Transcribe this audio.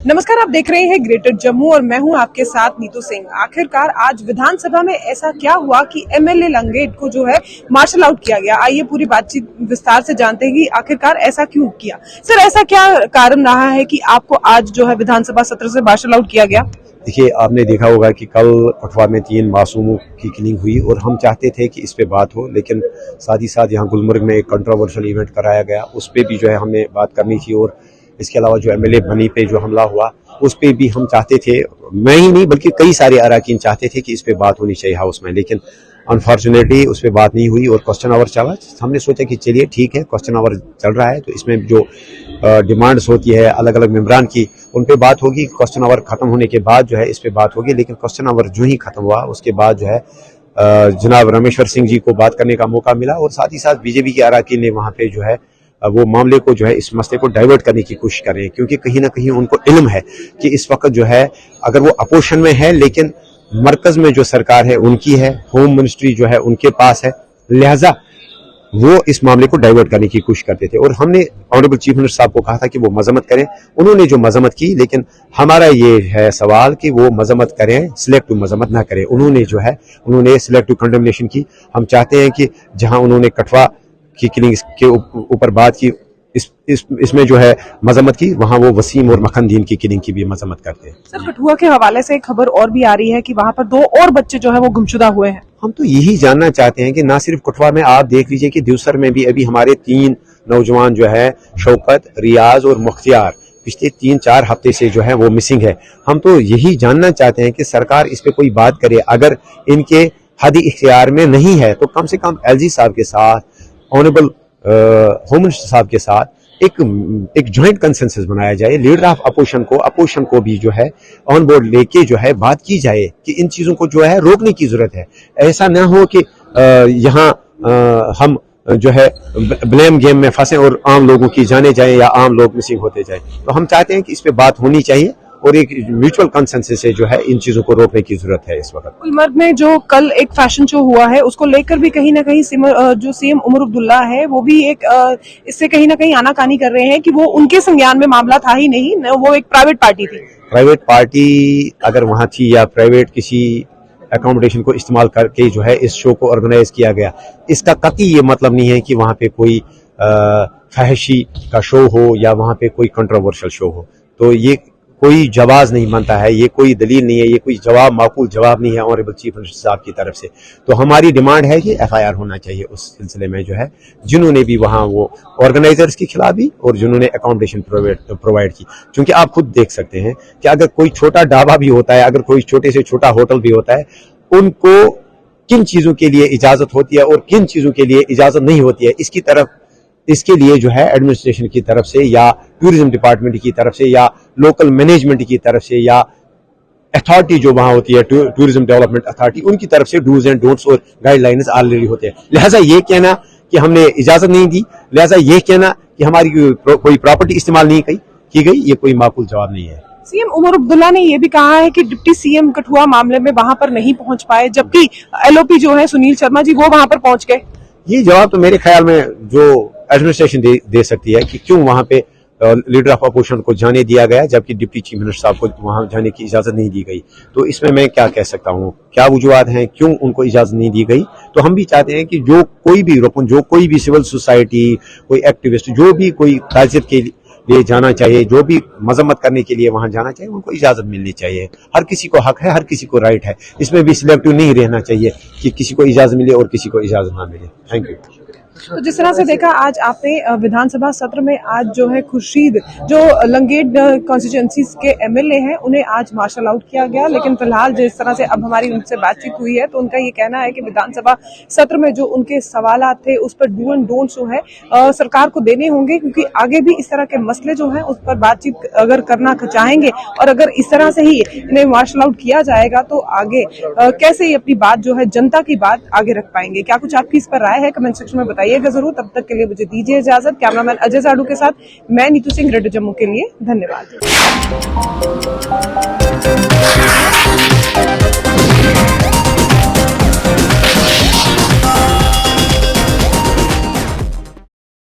नमस्कार, आप देख रहे हैं ग्रेटर जम्मू और मैं हूं आपके साथ नीतू सिंह। आखिरकार आज विधानसभा में ऐसा क्या हुआ कि एमएलए लंगेट को जो है मार्शल आउट किया गया। आइए पूरी बातचीत विस्तार से जानते हैं कि आखिरकार ऐसा क्यों किया। सर, ऐसा क्या कारण रहा है कि आपको आज जो है विधानसभा सत्र से मार्शल आउट किया गया? देखिए, आपने देखा होगा कि कल कठुआ में 3 मासूमों की किलिंग हुई और हम चाहते थे कि इस पे बात हो, लेकिन साथ ही साथ यहाँ गुलमर्ग में एक कंट्रोवर्शियल इवेंट कराया गया, उस पे भी जो है हमने बात करनी थी। और इसके अलावा जो एमएलए बनी पे जो हमला हुआ उस पे भी हम चाहते थे, मैं ही नहीं बल्कि कई सारे अराकीन चाहते थे कि इस पे बात होनी चाहिए हाउस में, लेकिन अनफॉर्चुनेटली उस पर बात नहीं हुई और क्वेश्चन आवर चला। हमने सोचा कि चलिए ठीक है, क्वेश्चन आवर चल रहा है तो इसमें जो डिमांड्स होती है अलग अलग मेंबरान की, उन पे बात होगी। क्वेश्चन आवर खत्म होने के बाद जो है इस पे बात होगी, लेकिन क्वेश्चन आवर जो ही खत्म हुआ उसके बाद जो है जनाब रामेश्वर सिंह जी को बात करने का मौका मिला और साथ ही साथ बीजेपी के अराकीन ने वहाँ पे जो है वो मामले को जो है इस मसले को डाइवर्ट करने की कोशिश कर रहे हैं, क्योंकि कहीं ना कहीं उनको इल्म है कि इस वक्त जो है अगर वो अपोजिशन में है लेकिन मरकज में जो सरकार है उनकी है, होम मिनिस्ट्री जो है उनके पास है, लिहाजा वो इस मामले को डाइवर्ट करने की कोशिश करते थे। और हमने ऑनरेबल चीफ मिनिस्टर साहब को कहा था कि वो मजम्मत करें, उन्होंने जो मजम्मत की, लेकिन हमारा ये है सवाल कि वो मजम्मत करें, सिलेक्टिव मजम्मत ना करें। उन्होंने सिलेक्टिव कंडेमनेशन की। हम चाहते हैं कि जहां उन्होंने कठुआ की किलिंग के ऊपर बात की, इसमें जो है मजम्मत की, वहां वो वसीम और मखनदीन की किलिंग की भी मजम्मत करते हैं। सर, कठुआ के हवाले से एक खबर और भी आ रही है कि वहाँ पर 2 और बच्चे जो है वो गुमशुदा हुए हैं। हम तो यही जानना चाहते हैं कि ना सिर्फ कठुआ में, आप देख लीजिए कि दिवसर में भी अभी हमारे 3 नौजवान जो है, शौकत, रियाज और मुख्तियार, पिछले 3-4 हफ्ते से जो है वो मिसिंग है। हम तो यही जानना चाहते हैं कि सरकार इस पे कोई बात करे। अगर इनके हद इख्तियार में नहीं है तो कम से कम एलजी साहब के साथ, ऑनरेबल होम मिनिस्टर साहब के साथ एक जॉइंट कंसेंसस बनाया जाए। लीडर ऑफ अपोजिशन को भी जो है ऑन बोर्ड लेके जो है बात की जाए कि इन चीजों को जो है रोकने की जरूरत है। ऐसा ना हो कि यहाँ हम जो है ब्लेम गेम में फंसे और आम लोगों की जाने जाए या आम लोग मिसिंग होते जाए। तो हम चाहते हैं कि इस पे बात होनी चाहिए और एक म्यूचुअल कंसेंसस से जो है इन चीजों को रोकने की जरूरत है इस वक्त। गुलमर्ग में जो कल एक फैशन शो हुआ है उसको लेकर भी कहीं ना कहीं जो सीएम उमर अब्दुल्ला है वो भी एक इससे कहीं ना कहीं आनाकानी कर रहे हैं कि वो उनके संज्ञान में मामला था ही नहीं, वो एक प्राइवेट पार्टी थी। प्राइवेट पार्टी अगर वहां थी या प्राइवेट किसी अकोमोडेशन को इस्तेमाल करके जो है इस शो को ऑर्गेनाइज किया गया, इसका कतई ये मतलब नहीं है कि वहां पे कोई फहशी का शो हो या वहां पे कोई कंट्रोवर्शियल शो हो। तो ये कोई जवाब नहीं बनता है, ये कोई दलील नहीं है, ये कोई जवाब माकूल जवाब नहीं है ऑनरेबल चीफ मिनिस्टर साहब की तरफ से। तो हमारी डिमांड है कि एफआईआर होना चाहिए उस सिलसिले में जो है जिन्होंने भी वहां वो ऑर्गेनाइजर्स के खिलाफ भी और जिन्होंने अकोमोडेशन प्रोवाइड की। क्योंकि आप खुद देख सकते हैं कि अगर कोई छोटा ढाबा भी होता है, अगर कोई छोटे से छोटा होटल भी होता है, उनको किन चीजों के लिए इजाजत होती है और किन चीजों के लिए इजाजत नहीं होती है, इसके लिए जो है एडमिनिस्ट्रेशन की तरफ से या टूरिज्म डिपार्टमेंट की तरफ से या लोकल मैनेजमेंट की तरफ से या अथॉरिटी जो वहां होती है, टूरिज्म डेवलपमेंट अथॉरिटी, उनकी तरफ से डूज एंड डोंट्स और गाइडलाइंस ऑलरेडी होते हैं। लिहाजा ये कहना कि हमने इजाजत नहीं दी, लिहाजा ये कहना कि हमारी कोई प्रॉपर्टी इस्तेमाल नहीं की गई, ये कोई माकूल जवाब नहीं है। सीएम उमर अब्दुल्ला ने ये भी कहा है कि डिप्टी सीएम कठुआ मामले में वहां पर नहीं पहुंच पाए, जबकि एलओपी जो है सुनील शर्मा जी वो वहां पर पहुंच गए। ये जवाब तो मेरे ख्याल में जो एडमिनिस्ट्रेशन दे सकती है कि क्यों वहां पे लीडर ऑफ अपोजिशन को जाने दिया गया जबकि डिप्टी चीफ मिनिस्टर साहब को वहां जाने की इजाजत नहीं दी गई। तो इसमें मैं क्या कह सकता हूं, क्या वजूहत हैं क्यों उनको इजाजत नहीं दी गई। तो हम भी चाहते हैं कि जो कोई भी रुकन, जो कोई भी सिविल सोसाइटी, कोई एक्टिविस्ट, जो भी कोई ताजियत के लिए जाना चाहिए, जो भी मजम्मत करने के लिए वहां जाना चाहिए, उनको इजाजत मिलनी चाहिए। हर किसी को हक है, हर किसी को राइट है, इसमें भी सिलेक्टिव नहीं रहना चाहिए कि किसी को इजाजत मिले और किसी को इजाजत ना मिले। Thank you. तो जिस तरह से देखा आज आपने विधानसभा सत्र में आज जो है खुर्शीद जो लंगेट कॉन्स्टिट्यूएंसी के एमएलए हैं उन्हें आज मार्शल आउट किया गया, लेकिन फिलहाल जिस तरह से अब हमारी उनसे बातचीत हुई है तो उनका ये कहना है कि विधानसभा सत्र में जो उनके सवालात थे उस पर डू एंड डोंट जो है सरकार को देने होंगे, क्योंकि आगे भी इस तरह के मसले जो हैं उस पर बातचीत अगर करना चाहेंगे और अगर इस तरह से ही इन्हें मार्शल आउट किया जाएगा तो आगे कैसे ये अपनी बात जो है जनता की बात आगे रख पाएंगे। क्या कुछ आपकी इस पर राय है, कमेंट सेक्शन में बताइएगा जरूर। तब तक के लिए मुझे दीजिए इजाजत। कैमरामैन अजय साडू के साथ मैं नीतू सिंह, ग्रेटर जम्मू के लिए धन्यवाद।